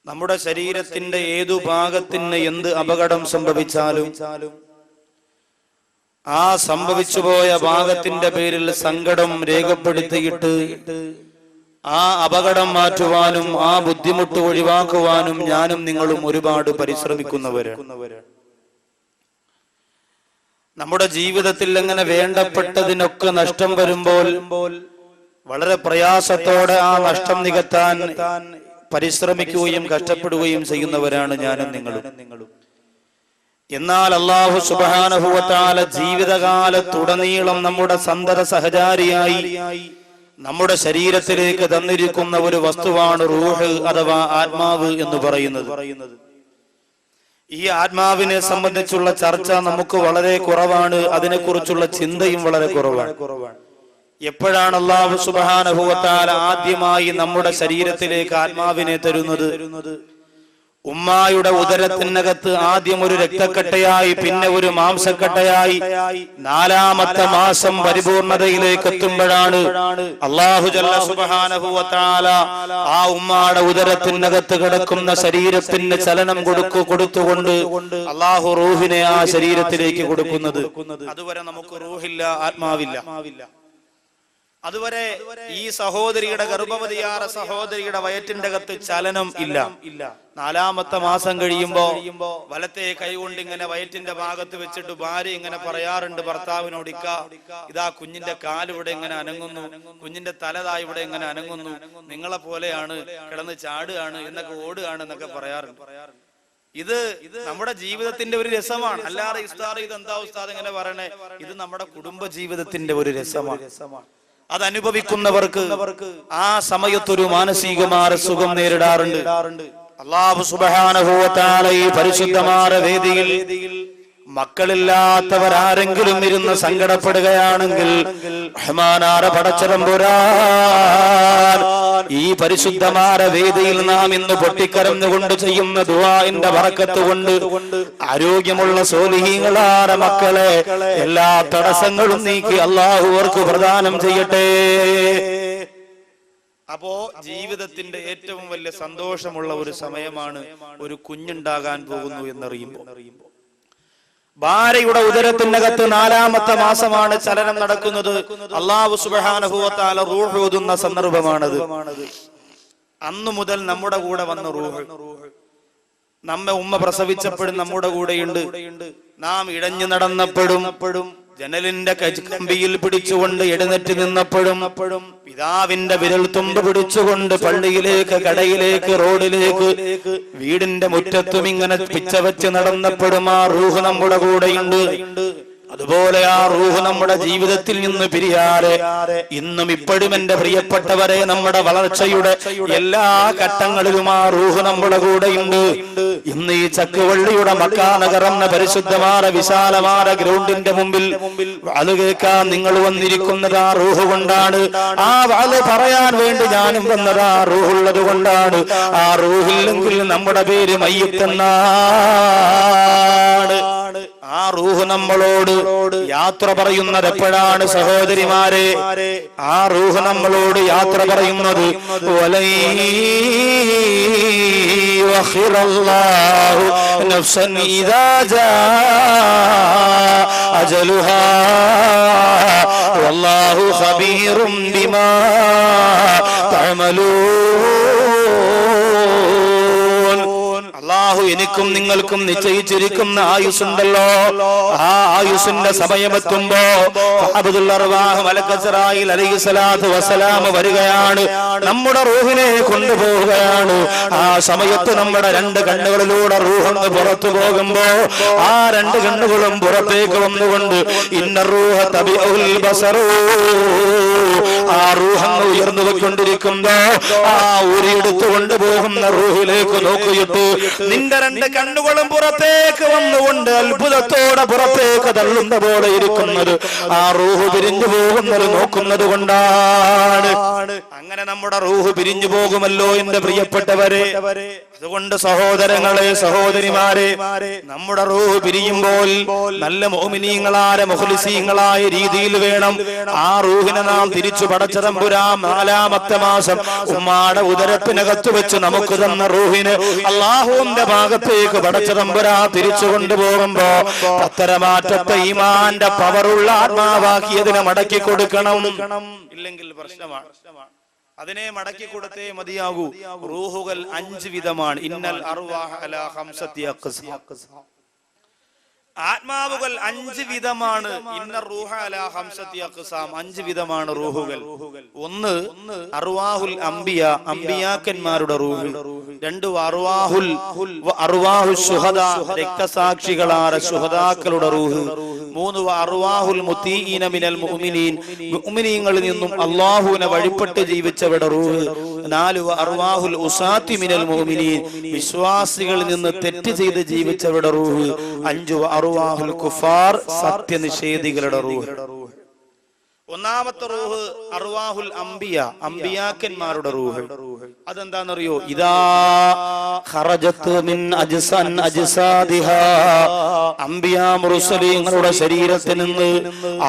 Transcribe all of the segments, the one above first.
നമ്മുടെ ശരീരത്തിന്റെ ഏതു ഭാഗത്തിന് എന്ത് അപകടം സംഭവിച്ചാലും ആ സംഭവിച്ചുപോയ ഭാഗത്തിന്റെ പേരിൽ സങ്കടം രേഖപ്പെടുത്തിയിട്ട് ആ അപകടം മാറ്റുവാനും ആ ബുദ്ധിമുട്ട് ഒഴിവാക്കുവാനും ഞാനും നിങ്ങളും ഒരുപാട് പരിശ്രമിക്കുന്നവരാണ്. നമ്മുടെ ജീവിതത്തിൽ അങ്ങനെ വേണ്ടപ്പെട്ടതിനൊക്കെ നഷ്ടം വരുമ്പോൾ വളരെ പ്രയാസത്തോടെ ആ നഷ്ടം നികത്താൻ പരിശ്രമിക്കുകയും കഷ്ടപ്പെടുകയും ചെയ്യുന്നവരാണ് ഞാനും നിങ്ങളും. എന്നാൽ അല്ലാഹു സുബ്ഹാനഹു വ തആല ജീവിതകാലത്തുടനീളം നമ്മുടെ സന്തത സഹചാരിയായി നമ്മുടെ ശരീരത്തിലേക്ക് തന്നിരിക്കുന്ന ഒരു വസ്തുവാണ് റൂഹ് അഥവാ ആത്മാവ് എന്ന് പറയുന്നത്. ഈ ആത്മാവിനെ സംബന്ധിച്ചുള്ള ചർച്ച നമുക്ക് വളരെ കുറവാണ്, അതിനെക്കുറിച്ചുള്ള ചിന്തയും വളരെ കുറവാണ്. എപ്പോഴാണ് അല്ലാഹു സുബ്ഹാനഹു വ തആല ആദ്യമായി നമ്മുടെ ശരീരത്തിലേക്ക് ആത്മാവിനെ തരുന്നത്? ഉമ്മായുടെ ഉദരത്തിനകത്ത് ആദ്യം ഒരു രക്തക്കട്ടയായി, പിന്നെ ഒരു മാംസക്കട്ടയായി, 4ാമത്തെ മാസം പരിപൂർണതയിലേക്ക് എത്തുമ്പോഴാണ് അല്ലാഹു ജല്ല സുബ്ഹാനഹു വ തആല ആ ഉമ്മായുടെ ഉദരത്തിനകത്ത് കിടക്കുന്ന ശരീരത്തിന് ചലനം കൊടുത്തുകൊണ്ട് അല്ലാഹു റൂഹിനെ ആ ശരീരത്തിലേക്ക് കൊടുക്കുന്നത്. അതുവരെ നമുക്ക് റൂഹില്ല, ആത്മാവില്ല. അതുവരെ ഈ സഹോദരിയുടെ ഗർഭവതിയായ സഹോദരിയുടെ വയറ്റിന്റെ അകത്ത് ചലനം ഇല്ല. 4ാമത്തെ മാസം കഴിയുമ്പോ വലത്തെ കൈകൊണ്ട് ഇങ്ങനെ വയറ്റിന്റെ ഭാഗത്ത് വെച്ചിട്ട് ഭാര്യ ഇങ്ങനെ പറയാറുണ്ട് ഭർത്താവിനോട്, ഇതാ കുഞ്ഞിന്റെ കാലിവിടെ ഇങ്ങനെ അനങ്ങുന്നു, കുഞ്ഞിന്റെ തലതാ ഇവിടെ ഇങ്ങനെ അനങ്ങുന്നു, നിങ്ങളെ പോലെയാണ്, കിടന്ന് ചാടുകയാണ് എന്നൊക്കെ ഓടുകയാണ് എന്നൊക്കെ പറയാറുണ്ട്. ഇത് നമ്മുടെ ജീവിതത്തിന്റെ ഒരു രസമാണ്. അല്ലാതെ ഉസ്താദ് ഇതെന്താ ഉസ്താദ് ഇങ്ങനെ പറയണേ? ഇത് നമ്മുടെ കുടുംബ ജീവിതത്തിന്റെ ഒരു രസമാണ്. അതനുഭവിക്കുന്നവർക്ക് ആ സമയത്തൊരു മാനസികമായ സുഖം നേരിടാറുണ്ട്. അല്ലാഹു സുബ്ഹാനഹു വ തആല ഈ പരിശുദ്ധമായ വേദിയിൽ മക്കളില്ലാത്തവരാരെങ്കിലും ഇരുന്ന് സങ്കടപ്പെടുകയാണെങ്കിൽ റഹ്മാനായ പടച്ചതമ്പുരാൻ ഈ പരിശുദ്ധമായ വേദിയിൽ നാം ഇന്ന് പൊട്ടിക്കരഞ്ഞുകൊണ്ട് ചെയ്യുന്ന ദുആഇന്റെ ബറക്കത്ത് കൊണ്ട് ആരോഗ്യമുള്ള സ്വാലിഹീങ്ങളായ മക്കളെ എല്ലാ തടസ്സങ്ങളും നീക്കി അല്ലാഹു അവർക്ക് പ്രദാനം ചെയ്യട്ടെ. അപ്പോ ജീവിതത്തിന്റെ ഏറ്റവും വലിയ സന്തോഷമുള്ള ഒരു സമയമാണ് ഒരു കുഞ്ഞുണ്ടാകാൻ പോകുന്നു എന്നറിയുമ്പോൾ. ഭാര്യയുടെ ഉദരത്തിനകത്ത് 4ാമത്തെ മാസമാണ് ചലനം നടക്കുന്നത്. അല്ലാഹു സുബ്ഹാനഹു വ തആല റൂഹ് ഓതുന്ന സന്ദർഭമാണത്. അന്നു മുതൽ നമ്മുടെ കൂടെ വന്ന റൂഹ് നമ്മെ ഉമ്മ പ്രസവിച്ചപ്പോഴും നമ്മുടെ കൂടെയുണ്ട്. നാം ഇഴഞ്ഞു നടന്നപ്പോഴും ജനലിന്റെ കമ്പിയിൽ പിടിച്ചുകൊണ്ട് എഴുന്നേറ്റ് നിന്നപ്പോഴും പിതാവിന്റെ വിരൽ തുമ്പ് പിടിച്ചുകൊണ്ട് പള്ളിയിലേക്ക്, കടയിലേക്ക്, റോഡിലേക്ക്, വീടിന്റെ മുറ്റത്തും ഇങ്ങനെ പിച്ചവച്ച് നടന്നപ്പോഴും ആ റൂഹ് നമ്മുടെ കൂടെയുണ്ട്. അതുപോലെ ആ റൂഹ് നമ്മുടെ ജീവിതത്തിൽ നിന്ന് പിരിയാതെ ഇന്നും ഇപ്പോഴും എന്റെ പ്രിയപ്പെട്ടവരെ നമ്മുടെ വളർച്ചയുടെ എല്ലാ ഘട്ടങ്ങളിലും ആ റൂഹ് നമ്മുടെ കൂടെയുണ്ട്. ഇന്ന് ഈ ചക്കുവള്ളിയുടെ മക്കാ നഗരം എന്ന പരിശുദ്ധമായ വിശാലമായ ഗ്രൗണ്ടിന്റെ മുമ്പിൽ അത് കേൾക്കാൻ നിങ്ങൾ വന്നിരിക്കുന്നത് ആ റൂഹ് കൊണ്ടാണ്. ആ വാല് പറയാൻ വേണ്ടി ഞാനും വന്നത് ആ റൂഹുള്ളത് കൊണ്ടാണ്. ആ റൂഹില്ലെങ്കിൽ നമ്മുടെ പേര് മയ്യിത്തെന്നാണ്. ആ റൂഹ് നമ്മളോട് യാത്ര പറയുന്നത് എപ്പോഴാണ് സഹോദരിമാരെ? ആ റൂഹ് നമ്മളോട് യാത്ര പറയുന്നത് നഫ്സൻ ഇദാ ജാ അജലുഹാ വല്ലാഹു ഖബീറും ബിമാ തഅമലൂൻ. അല്ലാഹു എനിക്കും നിങ്ങൾക്കും നിശ്ചയിച്ചിരിക്കുന്ന ആയുസ്സുണ്ടല്ലോ, ആ ആയുസ്സിന്റെ സമയമെത്തുമ്പോ അബ്ദുൽ അർവാഹ് മലക്ക് ഇസ്രായീൽ അലൈഹിസ്സലാത്തു വസ്സലാം വരികയാണ്, നമ്മുടെ റൂഹിനെ കൊണ്ടുപോവുകയാണ്. ആ സമയത്ത് നമ്മുടെ 2 കണ്ണുകളിലൂടെ റൂഹ് പുറത്തു പോകുമ്പോ ആ 2 കണ്ണുകളും പുറത്തേക്ക് വന്നുകൊണ്ട് ഇന്ന റൂഹ തബിഉൽ ബസറു, ആ റൂഹ് ഉയർന്നു പോയിക്കൊണ്ടിരിക്കുമ്പോ ആ ഊരിയെടുത്തു കൊണ്ടുപോകുന്ന റൂഹിലേക്ക് നോക്കിയിട്ട് നിന്റെ 2 കണ്ണുകളും പുറത്തേക്ക് വന്നുകൊണ്ട് അത്ഭുതത്തോടെ പുറത്തേക്ക് തള്ളുന്ന പോലെ ഇരിക്കുന്നത് ആ റൂഹ് പിരിഞ്ഞു പോകുന്നത് നോക്കുന്നത് കൊണ്ടാണ്. അങ്ങനെ നമ്മുടെ റൂഹ് പിരിഞ്ഞു പോകുമല്ലോ എന്റെ പ്രിയപ്പെട്ടവരെ. അതുകൊണ്ട് സഹോദരങ്ങളെ, സഹോദരിമാരെ, നമ്മുടെ റൂഹ് പിരിയുമ്പോൾ നല്ല മുഅ്മിനീങ്ങളായ മുഖ്ലിസീങ്ങളായ രീതിയിൽ വേണം ആ റൂഹിനെ നാം തിരിച്ചു പടച്ച തമ്പുരാൻ 4-ാമത്തെ മാസം ഉമ്മാടെ ഉദരത്തിനകത്ത് വെച്ച് നമുക്ക് തന്ന റൂഹിന് അല്ലാഹുവിന്റെ ഭാഗത്തേക്ക് പടച്ച തമ്പുരാൻ തിരിച്ചു കൊണ്ടുപോകുമ്പോ പത്തരമാറ്റത്തെ ഈമാന്റെ പവറുള്ള ആത്മാവാക്കി അതിനെ മടക്കി കൊടുക്കണം. ഇല്ലെങ്കിൽ പ്രശ്നമാണ്. അതിനെ മടക്കി കൊടുത്തേ മതിയാകൂ. റൂഹുകൾ 5 വിധമാണ്. ഇന്നൽ അർവാഹ അലാ ഖംസതി അഖ്സാം. ആത്മാവുകൾ 5 വിധമാണ്. ഇന്ന റൂഹ അലാ ഖംസതി അഖ്സാം. 5 വിധമാണ് റൂഹുകൾ. 1 അർവാഹുൽ അംബിയ, അംബിയാക്കന്മാരുടെ റൂഹ്. 2 അർവാഹുൽ ശുഹദാ, രക്തസാക്ഷികളായ ശുഹദാക്കളുടെ റൂഹ്. 3 അർവാഹുൽ മുതീഇന മിനൽ മുഅ്മിനീൻ, മുഅ്മിനീങ്ങളിൽ നിന്നും അല്ലാഹുവിനെ വഴിപ്പെട്ട് ജീവിച്ചവരുടെ റൂഹ്. 4 അർവാഹുൽ ഉസാത്തി മിനൽ മുഅ്മിനീൻ, വിശ്വാസികളിൽ നിന്ന് തെറ്റ് ചെയ്ത് ജീവിച്ചവരുടെ റൂഹ്. 5 അർവാഹുൽ കുഫാർ, സത്യനിഷേധികളുടെ റൂഹ്. 1-ാമത്തെ റൂഹ് അർവാഹുൽ അംബിയ, അംബിയാക്കന്മാരുടെ റൂഹ്. അതെന്താണെന്നറിയോ? ഇദാ ഖറജത് മിൻ അജ്സാദിഹാ, അംബിയാ മുർസലീങ്ങളുടെ ശരീരത്തിൽ നിന്ന്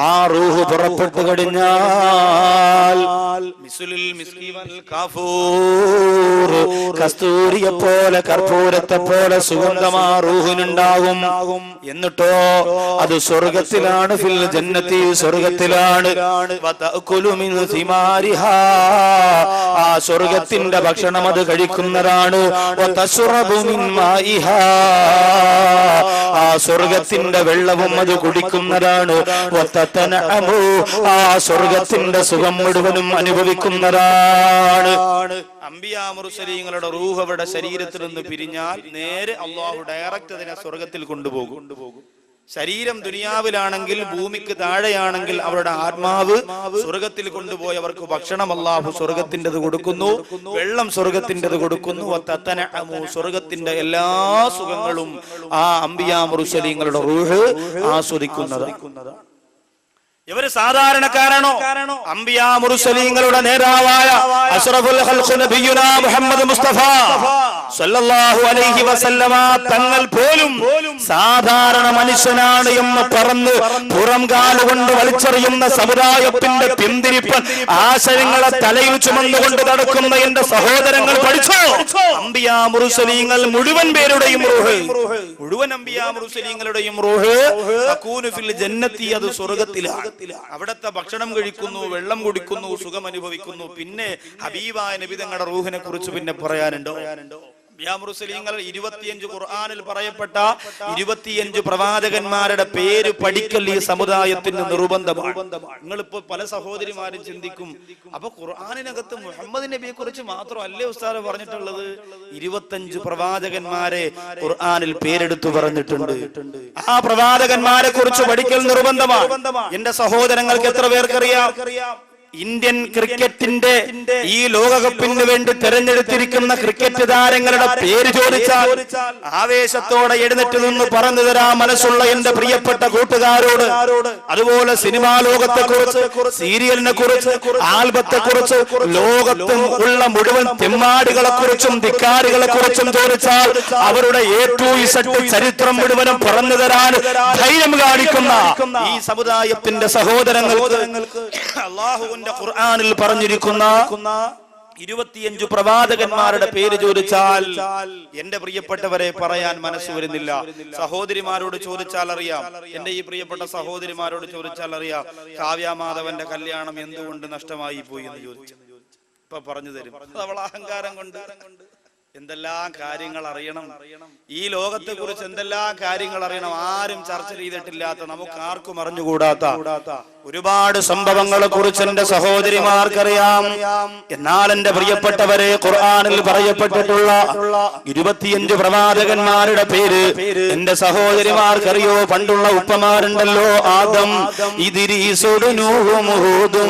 ആ റൂഹ് പുറപ്പെട്ടു കഴിഞ്ഞാൽ മിസ്ലുൽ മിസ്കി വൽ കാഫൂർ, കസ്തൂരിയെ പോലെ കർപ്പൂരത്തെ പോലെ സുഗന്ധമാ റൂഹിനുണ്ടാകും. എന്നിട്ടോ അത് സ്വർഗത്തിലാണ്, ഫിൽ ജന്നത്തി, സ്വർഗത്തിലാണ്. ആ സ്വർഗത്തിന്റെ ഭക്ഷണം അത് കഴിക്കുന്നതാണ്. ആ സ്വർഗത്തിന്റെ വെള്ളവും അത് കുടിക്കുന്നതാണ്. ആ സ്വർഗത്തിന്റെ സുഖം മുഴുവനും അനുഭവിക്കുന്നതാണ്. അംബിയാ മുർസലീങ്ങളുടെ റൂഹ് അവരുടെ ശരീരത്തിൽ നിന്ന് പിരിഞ്ഞാൽ നേരെ അല്ലാഹു ഡയറക്റ്റ് അതിനെ സ്വർഗത്തിൽ കൊണ്ടുപോകും. ശരീരം ദുനിയാവിലാണെങ്കിൽ, ഭൂമിക്ക് താഴെയാണെങ്കിൽ അവരുടെ ആത്മാവ് സ്വർഗത്തിൽ കൊണ്ടുപോയവർക്ക് ഭക്ഷണം അല്ലാഹു സ്വർഗത്തിൻ്റെത് കൊടുക്കുന്നു, വെള്ളം സ്വർഗത്തിൻ്റെത് കൊടുക്കുന്നു. സ്വർഗത്തിന്റെ എല്ലാ സുഖങ്ങളും ആ അംബിയാ മുർസലീങ്ങളുടെ റൂഹ് ആസ്വദിക്കുന്നതാണ്. ഇവര് സാധാരണക്കാരാണോ? അംബിയാ മുർസലീങ്ങളുടെ നേതാവായ അഷ്റഫുൽ ഖൽഖ് നബിയുനാ മുഹമ്മദ് മുസ്തഫ സല്ലല്ലാഹു അലൈഹി വസല്ലമ തങ്ങൾ പോലും സാധാരണ മനുഷ്യനാണ് എന്ന് പറഞ്ഞ് പുറം കാലുകൊണ്ട് വലിച്ചെറിയുന്ന സമുദായത്തിന്റെ പിന്തിരിപ്പൻ ആശയങ്ങളെ തലയിൽ ചുമന്നുകൊണ്ട് നടക്കുന്ന എന്റെ സഹോദരങ്ങൾ പഠിച്ചോ? അംബിയാ മുർസലീങ്ങൾ മുഴുവൻ പേരുടെയും റൂഹ്, മുഴുവൻ അംബിയാ മുർസലീങ്ങളുടെയും റൂഹ് തകൂനു ഫിൽ ജന്നത്തി, അത് സ്വർഗ്ഗത്തിലാണ്. അവിടത്തെ ഭക്ഷണം കഴിക്കുന്നു, വെള്ളം കുടിക്കുന്നു, സുഖം അനുഭവിക്കുന്നു. പിന്നെ ഹബീബായ നബി തങ്ങളുടെ റൂഹിനെ കുറിച്ച് പിന്നെ പറയാനുണ്ടോ? അംബിയാ മുർസലീങ്ങൾ 25 ഖുർആനിൽ പറയപ്പെട്ട 25 പ്രവാചകന്മാരുടെ പേര് പഠിക്കൽ ഈ സമുദായത്തിന് നിർബന്ധമാണ്. നിങ്ങളിപ്പോ പല സഹോദരിമാരും ചിന്തിക്കും, അപ്പൊ ഖുർആനിനകത്ത് മുഹമ്മദ് നബിയെ കുറിച്ച് മാത്രമല്ലേ ഉസ്താദ് പറഞ്ഞിട്ടുള്ളത്? 25 പ്രവാചകന്മാരെ ഖുർആനിൽ പേരെടുത്തു പറഞ്ഞിട്ടുണ്ട്. ആ പ്രവാചകന്മാരെ കുറിച്ച് പഠിക്കൽ നിർബന്ധമാണ്. എന്റെ സഹോദരങ്ങൾക്ക് എത്ര പേർക്കറിയാം? ഇന്ത്യൻ ക്രിക്കറ്റിന്റെ ഈ ലോകകപ്പിന് വേണ്ടി തെരഞ്ഞെടുത്തിരിക്കുന്ന ക്രിക്കറ്റ് താരങ്ങളുടെ പേര് ചോദിച്ചാൽ ആവേശത്തോടെ എഴുന്നേറ്റ് നിന്ന് പറഞ്ഞു തരാൻ മനസ്സുള്ള എന്റെ പ്രിയപ്പെട്ട കൂട്ടുകാരോട്, അതുപോലെ സിനിമാ ലോകത്തെ കുറിച്ച്, സീരിയലിനെ കുറിച്ച്, ആൽബത്തെ കുറിച്ച്, ലോകത്തും ഉള്ള മുഴുവൻ തെമ്മാടികളെ കുറിച്ചും ധിക്കാരികളെ കുറിച്ചും ചോദിച്ചാൽ അവരുടെ ചരിത്രം മുഴുവനും പറഞ്ഞു തരാൻ ധൈര്യം കാണിക്കുന്ന ഈ സമുദായത്തിന്റെ സഹോദരങ്ങൾക്ക് അല്ലാഹു ഖുർആനിൽ പറഞ്ഞിരിക്കുന്ന 25 പ്രവാചകന്മാരുടെ പേര് ചോദിച്ചാൽ എന്റെ പ്രിയപ്പെട്ടവരെ പറയാൻ മനസ്സ് വരുന്നില്ല. സഹോദരിമാരോട് ചോദിച്ചാൽ അറിയാം, എന്റെ ഈ പ്രിയപ്പെട്ട സഹോദരിമാരോട് ചോദിച്ചാൽ അറിയാം, കാവ്യാമാധവന്റെ കല്യാണം എന്തുകൊണ്ട് നഷ്ടമായി പോയി എന്ന് ചോദിച്ചു. ഇപ്പൊ പറഞ്ഞു തരും. അവൾ അഹങ്കാരം കൊണ്ട് എന്തെല്ലാം കാര്യങ്ങൾ അറിയണം, ഈ ലോകത്തെ കുറിച്ച് എന്തെല്ലാം കാര്യങ്ങൾ അറിയണം, ആരും ചർച്ച ചെയ്തിട്ടില്ലാത്ത, നമുക്ക് ആർക്കും അറിഞ്ഞുകൂടാത്ത ഒരുപാട് സംഭവങ്ങളെ കുറിച്ച് എന്റെ സഹോദരിമാർക്കറിയാം. എന്നാൽ എന്റെ പ്രിയപ്പെട്ടവരെ, ഖുർആനിൽ പറയപ്പെട്ടിട്ടുള്ള 25 പ്രവാചകന്മാരുടെ പേര് എന്റെ സഹോദരിമാർക്കറിയോ? പണ്ടുള്ള ഉപ്പമാരുണ്ടല്ലോ, ആദം, ഇദ്രീസ്, നൂഹ്, ഹൂദ്,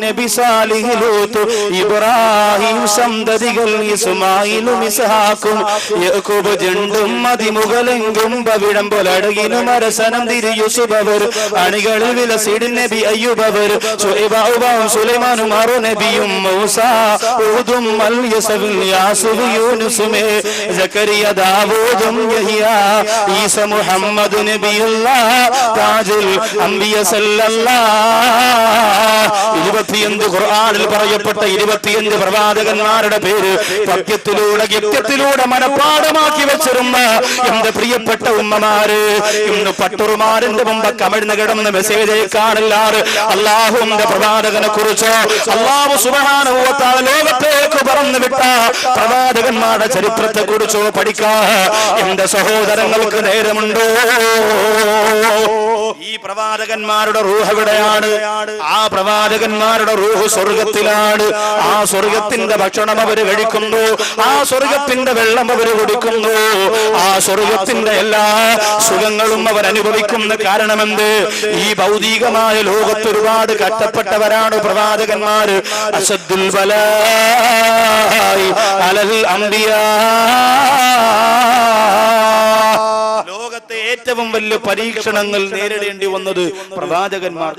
നബി സാലിഹ്, ലൂത്ത്, ഇബ്രാഹിം, സന്തതികൾ ഇസ്മായിൽ, ഇസ്ഹാഖും യാക്കൂബ്, ജണ്ടും അതിമുകളെങ്കും പവിഴം പോലടകിനും അരസനം തിരി യൂസുഫ്, അവർ അണികളിൽ വിലസിടിനെ നബി അയ്യൂബ് അവർ സുലൈമാനും ആറോ നബിയും മൂസ ഊദും അൽയസബിൽ യാസുബ് യൂനുസുമേ സക്കരിയ ദാവൂദും യഹ്യ ഈസ മുഹമ്മദ് നബിയുല്ലാഹ് താജുൽ അംബിയ സല്ലല്ലാഹ് 25 ഖുർആനിൽ പറയപ്പെട്ട 25 പ്രവാചകന്മാരുടെ പേര് പദ്യത്തിലൂടെ ഗദ്യത്തിലൂടെ മനപ്പാഠമാക്കി വെച്ചിരുന്ന എന്റെ പ്രിയപ്പെട്ട ഉമ്മമാര് ഇന്ന് പട്ടുറുമാരിന്റെ മുമ്പ് കമിഴ്ന്ന് കിടന്ന് മെസ്സേജ് അയക്കാനില്ലാറ് അല്ലാഹുവിന്റെ പ്രവാചകനെ കുറിച്ച് അല്ലാഹു സുബ്ഹാനഹു വ തആല ലോകത്തേക്ക് പറഞ്ഞു വിട്ട പ്രവാചകന്മാരുടെ ചരിത്രത്തെ കുറിച്ചോ പഠിക്കാൻ എന്റെ സഹോദരങ്ങൾക്ക് നേരമുണ്ടോ? ഈ പ്രവാചകന്മാരുടെ റൂഹ് എവിടെയാണ്? ആ പ്രവാചകന്മാരുടെ റൂഹ് സ്വർഗത്തിലാണ്. ആ സ്വർഗത്തിന്റെ ഭക്ഷണം അവര് കഴിക്കുന്നു, ആ സ്വർഗത്തിന്റെ വെള്ളം അവർ കുടിക്കുന്നു, ആ സ്വർഗത്തിന്റെ എല്ലാ സുഖങ്ങളും അവർ അനുഭവിക്കുന്ന കാരണമെന്ത്? ഈ ഭൗതികമായ ലോകത്ത് ഒരുപാട് കഷ്ടപ്പെട്ടവരാണ് പ്രവാചകന്മാര്. അശദ്ദുൽ ബലാഇ അലൽ അംബിയാ, ലോകത്തെ ഏറ്റവും വലിയ പരീക്ഷണങ്ങൾ നേരിടേണ്ടി വന്നത് പ്രവാചകന്മാർ.